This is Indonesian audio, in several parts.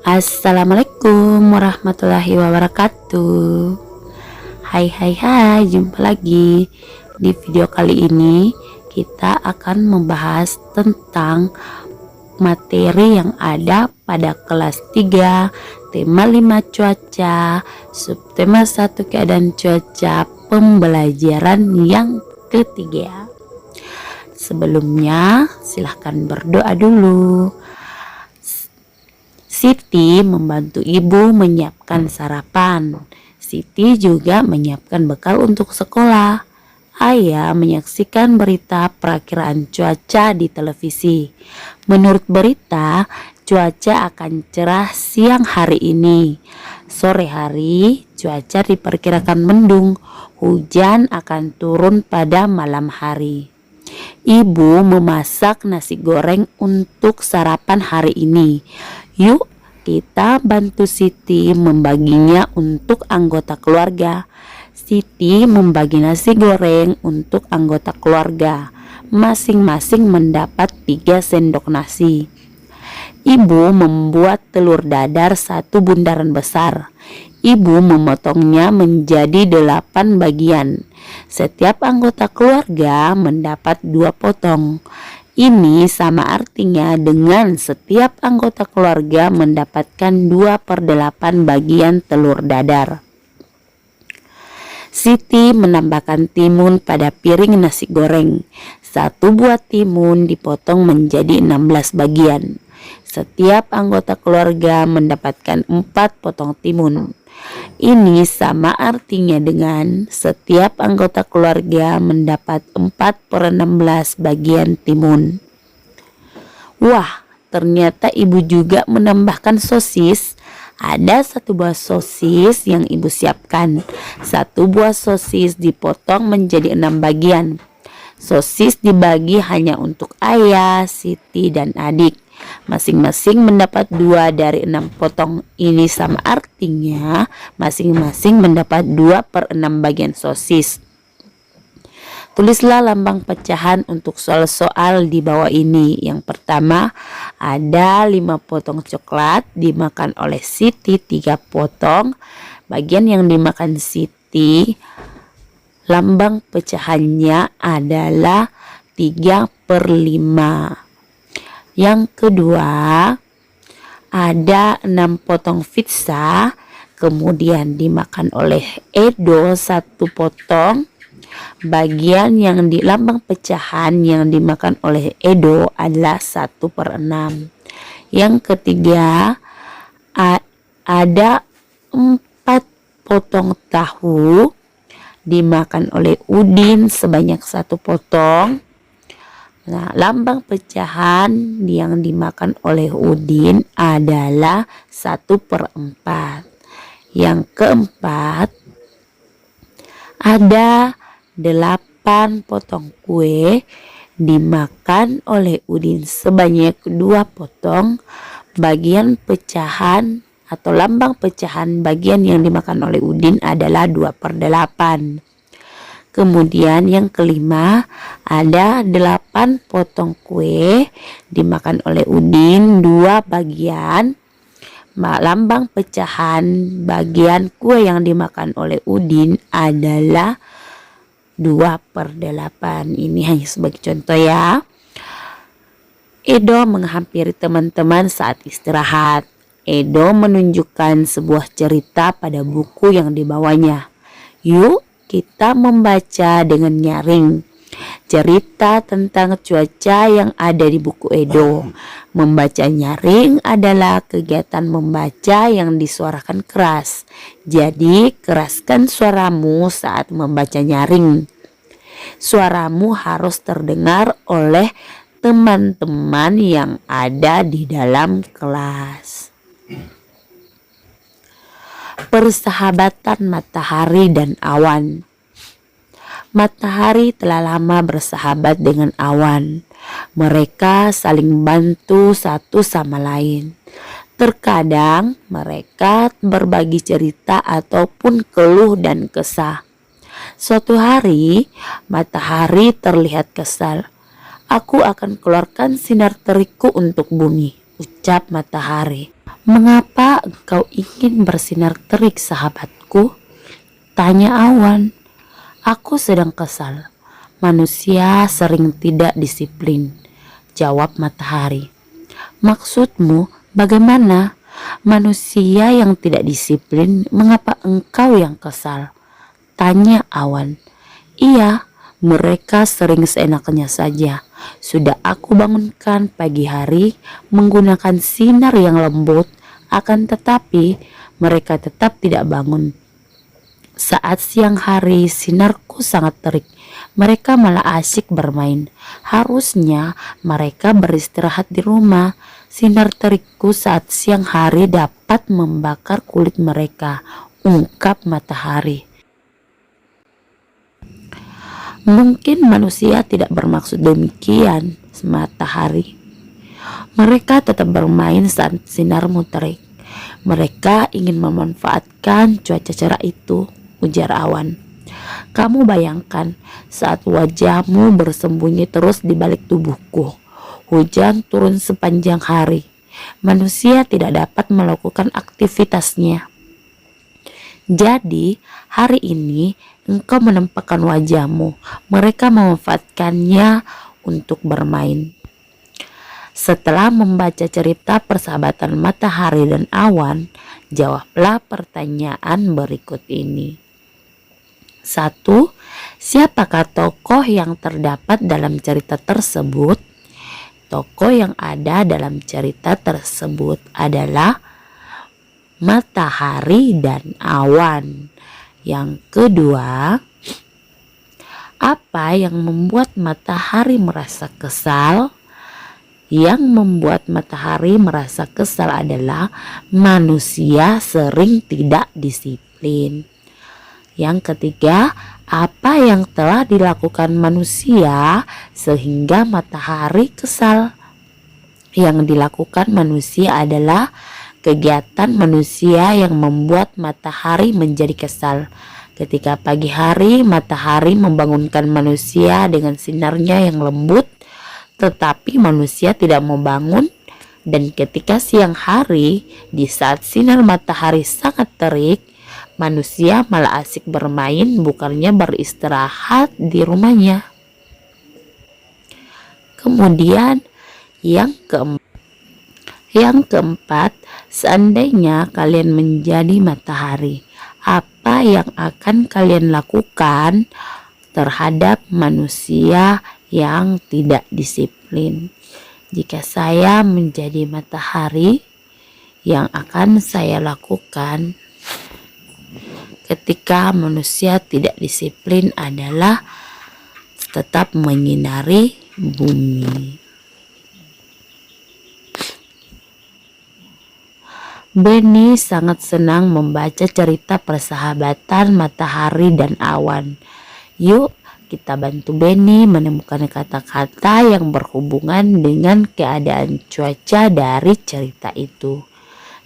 Assalamualaikum warahmatullahi wabarakatuh. Hai, jumpa lagi. Di video kali ini kita akan membahas tentang materi yang ada pada kelas 3, tema 5 cuaca, subtema 1 keadaan cuaca, pembelajaran yang ketiga. Sebelumnya silahkan berdoa dulu. Siti membantu ibu menyiapkan sarapan. Siti juga menyiapkan bekal untuk sekolah. Ayah menyaksikan berita perakiraan cuaca di televisi. Menurut berita, cuaca akan cerah siang hari ini. Sore hari, cuaca diperkirakan mendung. Hujan akan turun pada malam hari. Ibu memasak nasi goreng untuk sarapan hari ini. Yuk kita bantu Siti membaginya untuk anggota keluarga. Siti membagi nasi goreng untuk anggota keluarga. Masing-masing mendapat 3 sendok nasi. Ibu membuat telur dadar 1 bundaran besar. Ibu memotongnya menjadi 8 bagian. Setiap anggota keluarga mendapat 2 potong. Ini sama artinya dengan setiap anggota keluarga mendapatkan 2/8 bagian telur dadar. Siti menambahkan timun pada piring nasi goreng. 1 buah timun dipotong menjadi 16 bagian. Setiap anggota keluarga mendapatkan 4 potong timun. Ini sama artinya dengan setiap anggota keluarga mendapat 4/16 bagian timun. Wah, ternyata ibu juga menambahkan sosis. Ada 1 buah sosis yang ibu siapkan. 1 buah sosis dipotong menjadi 6 bagian. Sosis dibagi hanya untuk ayah, Siti, dan adik. Masing-masing mendapat 2 dari 6 potong. Ini sama artinya masing-masing mendapat 2/6 bagian sosis. Tulislah lambang pecahan untuk soal-soal di bawah ini. Yang pertama, ada 5 potong coklat dimakan oleh Siti 3 potong. Bagian yang dimakan Siti, lambang pecahannya adalah 3/5. Yang kedua, ada 6 potong pizza, kemudian dimakan oleh Edo 1 potong. Bagian yang di lambang pecahan yang dimakan oleh Edo adalah 1/6. Yang ketiga, ada 4 potong tahu dimakan oleh Udin sebanyak 1 potong. Nah, lambang pecahan yang dimakan oleh Udin adalah 1/4. Yang keempat, ada 8 potong kue dimakan oleh Udin sebanyak 2 potong. Bagian pecahan atau lambang pecahan bagian yang dimakan oleh Udin adalah 2/8. Kemudian yang kelima, ada 8 potong kue dimakan oleh Udin 2 bagian. Lambang pecahan bagian kue yang dimakan oleh Udin adalah 2/8. Ini hanya sebagai contoh ya. Edo menghampiri teman-teman saat istirahat. Edo menunjukkan sebuah cerita pada buku yang dibawanya. Yuk kita membaca dengan nyaring. Cerita tentang cuaca yang ada di buku Edo. Membaca nyaring adalah kegiatan membaca yang disuarakan keras. Jadi keraskan suaramu saat membaca nyaring. Suaramu harus terdengar oleh teman-teman yang ada di dalam kelas. Persahabatan matahari dan awan. Matahari telah lama bersahabat dengan awan. Mereka saling bantu satu sama lain. Terkadang mereka berbagi cerita ataupun keluh dan kesah. Suatu hari, matahari terlihat kesal. Aku akan keluarkan sinar terikku untuk bumi, ucap matahari. "Mengapa engkau ingin bersinar terik, sahabatku?" tanya awan. "Aku sedang kesal. Manusia sering tidak disiplin," jawab matahari. "Maksudmu bagaimana? Manusia yang tidak disiplin, mengapa engkau yang kesal?" tanya awan. "Iya, mereka sering seenaknya saja. Sudah aku bangunkan pagi hari menggunakan sinar yang lembut, akan tetapi mereka tetap tidak bangun. Saat siang hari sinarku sangat terik, mereka malah asyik bermain. Harusnya mereka beristirahat di rumah. Sinar terikku saat siang hari dapat membakar kulit mereka," ungkap matahari. "Mungkin manusia tidak bermaksud demikian, matahari. Mereka tetap bermain saat sinarmu terik. Mereka ingin memanfaatkan cuaca cerah itu," ujar awan. "Kamu bayangkan saat wajahmu bersembunyi terus di balik tubuhku. Hujan turun sepanjang hari. Manusia tidak dapat melakukan aktivitasnya. Jadi hari ini engkau menampakkan wajahmu. Mereka memanfaatkannya untuk bermain." Setelah membaca cerita persahabatan matahari dan awan, jawablah pertanyaan berikut ini. 1. Siapakah tokoh yang terdapat dalam cerita tersebut? Tokoh yang ada dalam cerita tersebut adalah matahari dan awan. Yang kedua, apa yang membuat matahari merasa kesal? Yang membuat matahari merasa kesal adalah manusia sering tidak disiplin. Yang ketiga, apa yang telah dilakukan manusia sehingga matahari kesal? Yang dilakukan manusia adalah kegiatan manusia yang membuat matahari menjadi kesal. Ketika pagi hari, matahari membangunkan manusia dengan sinarnya yang lembut, tetapi manusia tidak mau bangun. Dan ketika siang hari, di saat sinar matahari sangat terik, manusia malah asik bermain bukannya beristirahat di rumahnya. Kemudian yang keempat, seandainya kalian menjadi matahari, apa yang akan kalian lakukan terhadap manusia yang tidak disiplin? Jika saya menjadi matahari, yang akan saya lakukan ketika manusia tidak disiplin adalah tetap menyinari bumi. Benny sangat senang membaca cerita persahabatan matahari dan awan. Yuk kita bantu Benny menemukan kata-kata yang berhubungan dengan keadaan cuaca dari cerita itu.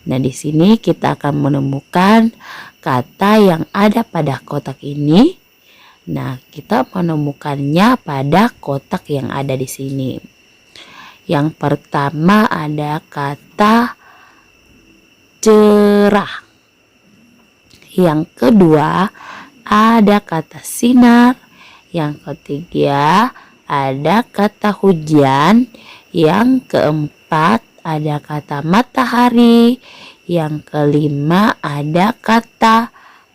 Nah, di sini kita akan menemukan kata yang ada pada kotak ini. Nah, kita menemukannya pada kotak yang ada di sini. Yang pertama ada kata cerah. Yang kedua ada kata sinar. Yang ketiga ada kata hujan. Yang keempat ada kata matahari. Yang kelima ada kata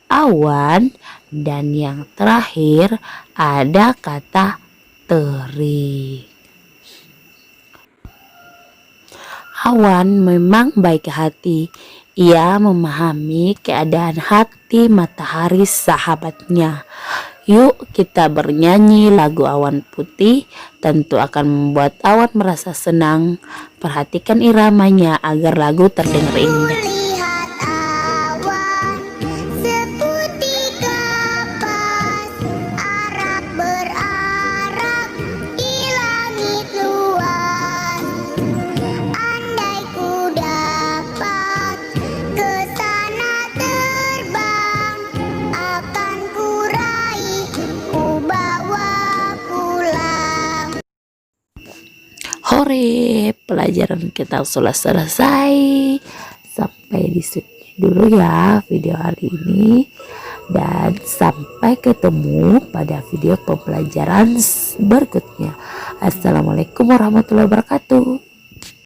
awan. Dan yang terakhir ada kata terik. Awan memang baik hati. Ia memahami keadaan hati matahari sahabatnya. Yuk kita bernyanyi lagu Awan Putih, tentu akan membuat awan merasa senang. Perhatikan iramanya agar lagu terdengar indah. Hore, pelajaran kita sudah selesai. Sampai di sini dulu ya video hari ini, dan sampai ketemu pada video pembelajaran berikutnya. Assalamualaikum warahmatullahi wabarakatuh.